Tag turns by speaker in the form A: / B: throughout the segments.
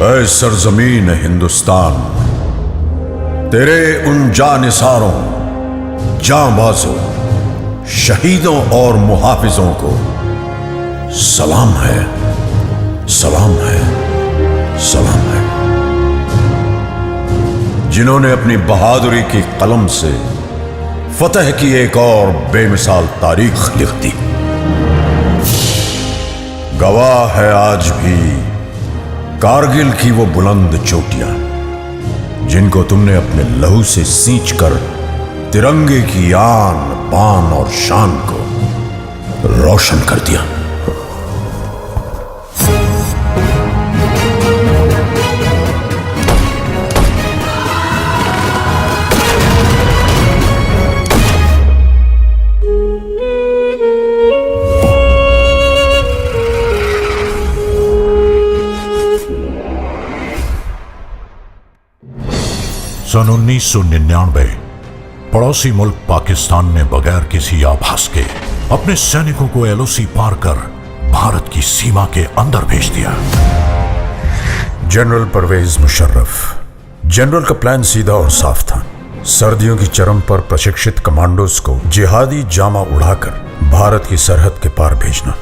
A: ऐ सरजमीन हिंदुस्तान, तेरे उन जानिसारों, जांबाजों, शहीदों और मुहाफिजों को सलाम है, सलाम है, सलाम है, जिन्होंने अपनी बहादुरी की कलम से फतह की एक और बेमिसाल तारीख लिख दी। गवाह है आज भी कारगिल की वो बुलंद चोटियां, जिनको तुमने अपने लहू से सींच कर तिरंगे की आन बान और शान को रोशन कर दिया।
B: सन 1999 पड़ोसी मुल्क पाकिस्तान ने बगैर किसी आभास के अपने सैनिकों को एलओसी पार कर भारत की सीमा के अंदर भेज दिया।
A: जनरल परवेज मुशर्रफ। जनरल का प्लान सीधा और साफ था। सर्दियों की चरम पर प्रशिक्षित कमांडोज को जिहादी जामा उड़ाकर भारत की सरहद के पार भेजना,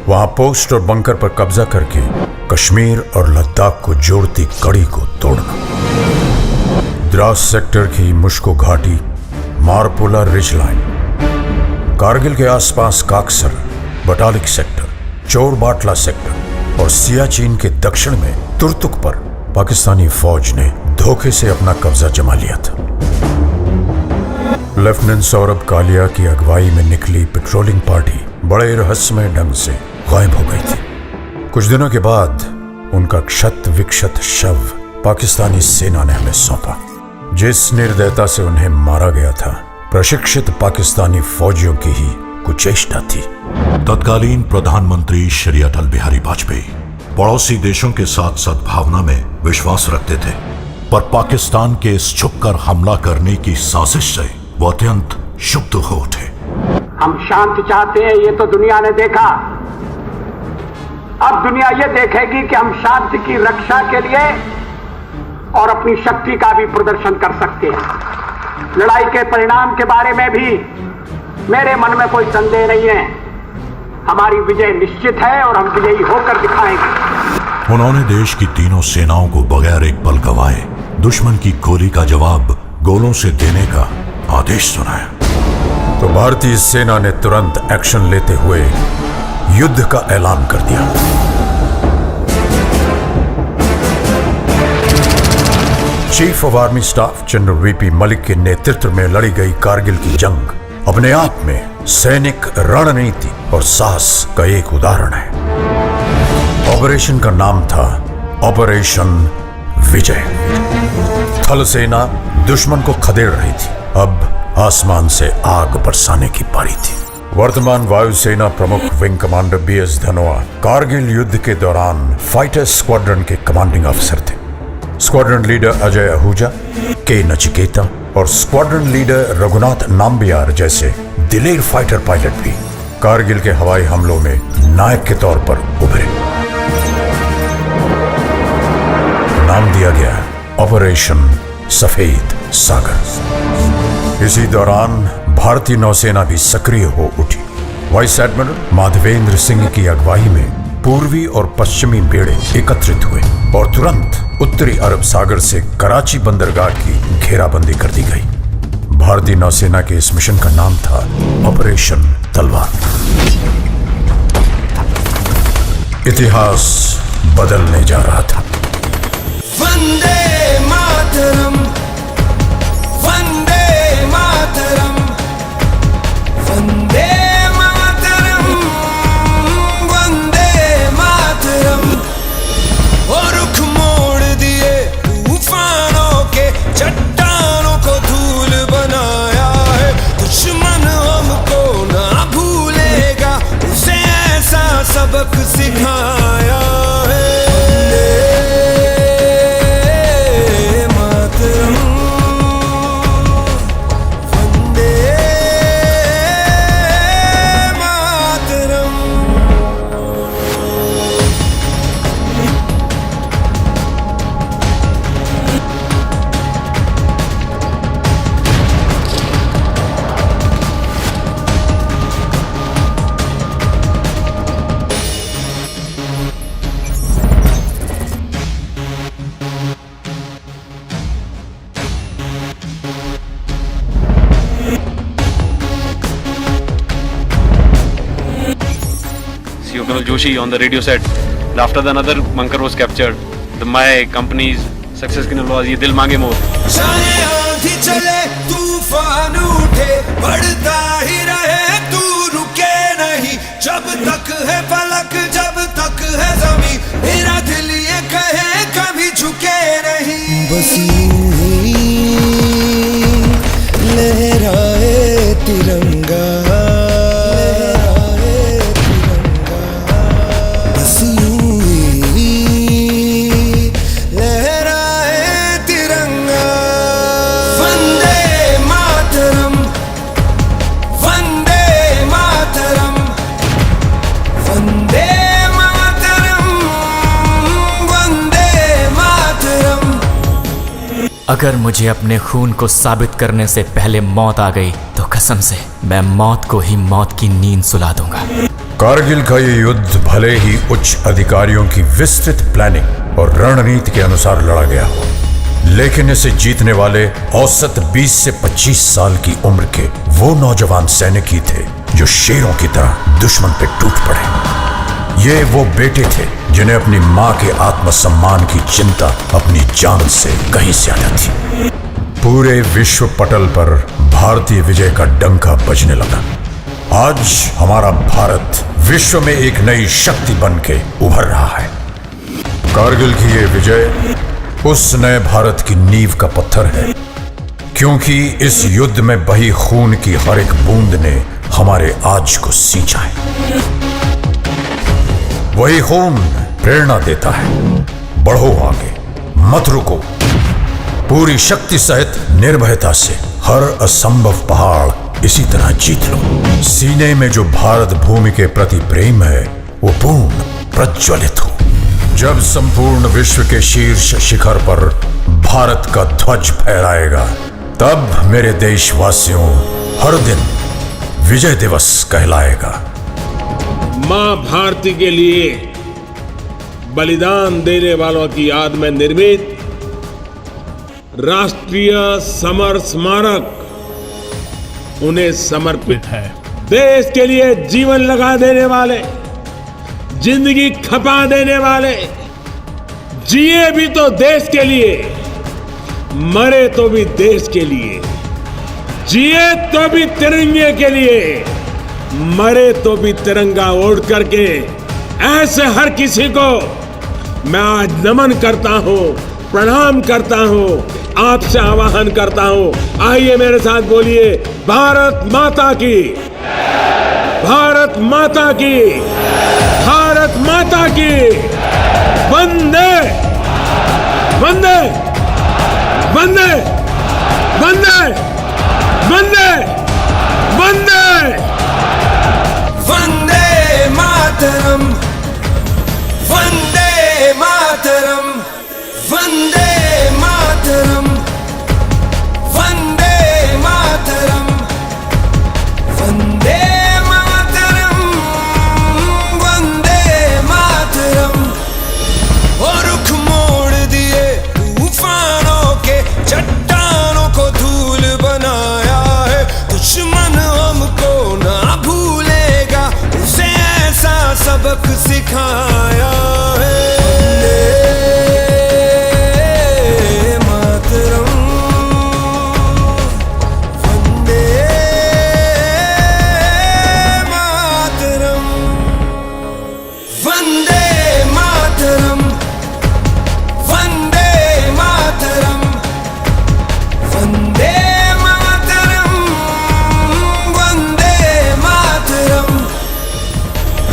A: वहां पोस्ट और बंकर पर कब्जा करके कश्मीर और लद्दाख को जोड़ती कड़ी को तोड़ना। द्रास सेक्टर की मुश्को घाटी, मारपुला रिज लाइन, कारगिल के आसपास काकसर, बटालिक सेक्टर, चोर बाटला सेक्टर और सियाचिन के दक्षिण में तुर्तुक पर पाकिस्तानी फौज ने धोखे से अपना कब्जा जमा लिया था। लेफ्टिनेंट सौरभ कालिया की अगुवाई में निकली पेट्रोलिंग पार्टी बड़े रहस्यमय ढंग से गायब हो गई थी। कुछ दिनों के बाद उनका क्षत विक्षत शव पाकिस्तानी सेना ने हमें सौंपा। जिस निर्दयता से उन्हें मारा गया था, प्रशिक्षित पाकिस्तानी फौजियों की ही कुचेष्टा थी।
B: तत्कालीन प्रधानमंत्री श्री अटल बिहारी वाजपेयी पड़ोसी देशों के साथ सद्भावना में विश्वास रखते थे, पर पाकिस्तान के इस छुपकर हमला करने की साजिश से वो अत्यंत क्षुब्ध हो उठे।
C: हम शांति चाहते हैं, ये तो दुनिया ने देखा। अब दुनिया ये देखेगी कि हम शांति की रक्षा के लिए और अपनी शक्ति का भी प्रदर्शन कर सकते हैं। लड़ाई के परिणाम के बारे में भी मेरे मन में कोई संदेह नहीं है। हमारी विजय निश्चित है और हम विजयी होकर दिखाएंगे।
B: उन्होंने देश की तीनों सेनाओं को बगैर एक पल गवाए दुश्मन की गोली का जवाब गोलों से देने का आदेश सुनाया।
A: तो भारतीय सेना ने तुरंत एक्शन लेते हुए युद्ध का ऐलान कर दिया। Chief of army staff general VP Malik के नेतृत्व में लड़ी गई कारगिल की जंग अपने आप में सैनिक रणनीति और साहस का एक उदाहरण है। ऑपरेशन का नाम था ऑपरेशन विजय। थल सेना दुश्मन को खदेड़ रही थी, अब आसमान से आग बरसाने की पारी थी। वर्तमान वायुसेना प्रमुख wing commander BS Dhanoa Kargil युद्ध के दौरान फाइटर स्क्वाड्रन के कमांडिंग ऑफिसर थे। Squadron leader Ajay Ahuja, K Nachiketa और स्क्वाड्रन लीडर रघुनाथ नाम्बियार जैसे दिलेर फाइटर पायलट भी कारगिल के हवाई हमलों में नायक के तौर पर उभरे। नाम दिया गया ऑपरेशन सफेद सागर। इसी दौरान भारतीय नौसेना भी सक्रिय हो उठी। वाइस एडमिरल माधवेंद्र सिंह की अगुवाई में पूर्वी और पश्चिमी बेड़े एकत्रित हुए और तुरंत उत्तरी अरब सागर से कराची बंदरगाह की घेराबंदी कर दी गई। भारतीय नौसेना के इस मिशन का नाम था ऑपरेशन तलवार। इतिहास बदलने जा रहा था।
D: वंदे मातरम, वंदे मातरम, वंदे मातरम, वंदे मातरम। और रुख मोड़ दिए तूफानों के, चट्टानों को धूल बनाया है। दुश्मन हमको ना भूलेगा, उसे ऐसा सबक सिखाया है।
E: Colonel Joshi on the radio said, after the another bunker was captured, my company's success signal was "Ye Dil Mange More."
D: चाहे आंधी चले तूफान उठे बढ़ता ही रहे तू रुके नहीं जब तक है फलक जब तक है ज़मीं मेरा दिल ये कहे कभी झुके नहीं बस यूं ही लहराए तिरंगा बस यूं ही लहराए तिरंगा वंदे मातरम वंदे मातरम वंदे मातरम वंदे मातरम।
F: अगर मुझे अपने खून को साबित करने से पहले मौत आ गई तो कसम से मैं मौत को ही मौत की नींद सुला दूंगा।
A: कारगिल का ये युद्ध भले ही उच्च अधिकारियों की विस्तृत प्लानिंग और रणनीति के अनुसार लड़ा गया हो, लेकिन इसे जीतने वाले औसत 20 से 25 साल की उम्र के वो नौजवान सैनिक ही थे जो शेरों की तरह दुश्मन पे टूट पड़े। ये वो बेटे थे जिन्हें अपनी मां के आत्मसम्मान की चिंता अपनी जान से कहीं ज्यादा थी। पूरे विश्व पटल पर भारतीय विजय का डंका बजने लगा। आज हमारा भारत विश्व में एक नई शक्ति बन के उभर रहा है। कारगिल की ये विजय उस नए भारत की नींव का पत्थर है, क्योंकि इस युद्ध में बही खून की हर एक बूंद ने हमारे आज को सींचा है। वही खून प्रेरणा देता है, बढ़ो आगे, मत रुको, पूरी शक्ति सहित निर्भयता से हर असंभव पहाड़ इसी तरह जीत लो। सीने में जो भारत भूमि के प्रति प्रेम है वो पूर्ण प्रज्वलित हो। जब संपूर्ण विश्व के शीर्ष शिखर पर भारत का ध्वज फहराएगा, तब मेरे देशवासियों हर दिन विजय दिवस कहलाएगा।
G: मां भारती के लिए बलिदान देने वालों की याद में निर्मित राष्ट्रीय समर स्मारक उन्हें समर्पित है। देश के लिए जीवन लगा देने वाले, जिंदगी खपा देने वाले, जिए भी तो देश के लिए, मरे तो भी देश के लिए, जिए तो भी तिरंगे के लिए, मरे तो भी तिरंगा ओढ़ करके ऐसे हर किसी को मैं आज नमन करता हूं, प्रणाम करता हूं, आपसे आह्वान करता हूं। आइए मेरे साथ बोलिए, भारत माता की, भारत माता की, भारत माता की, वंदे वंदे वंदे वंदे वंदे वंदे
D: वंदे मातरम वंदे मातरम वंदे मातरम वंदे मातरम वंदे मातरम वंदे मातरम। और रुख मोड़ दिए तूफानों के, चट्टानों को धूल बनाया है, दुश्मन हमको ना भूलेगा, उसे ऐसा सबक सिखाया है। वंदे मातरम वंदे मातरम वंदे मातरम वंदे मातरम वंदे मातरम वंदे मातरम।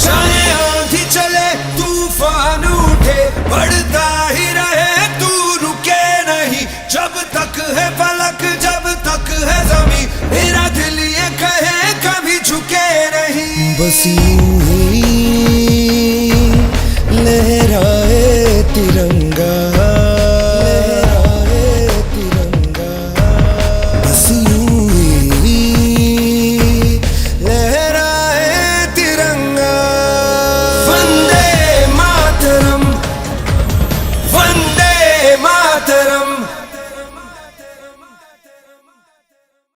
D: चाहे आंधी चले तूफान उठे बढ़ता ही रहे तू रुके नहीं जब तक है फलक जब तक है ज़मीं मेरा दिल ये कहे कभी झुके नहीं बस यूं ही लहराए तिरंगा।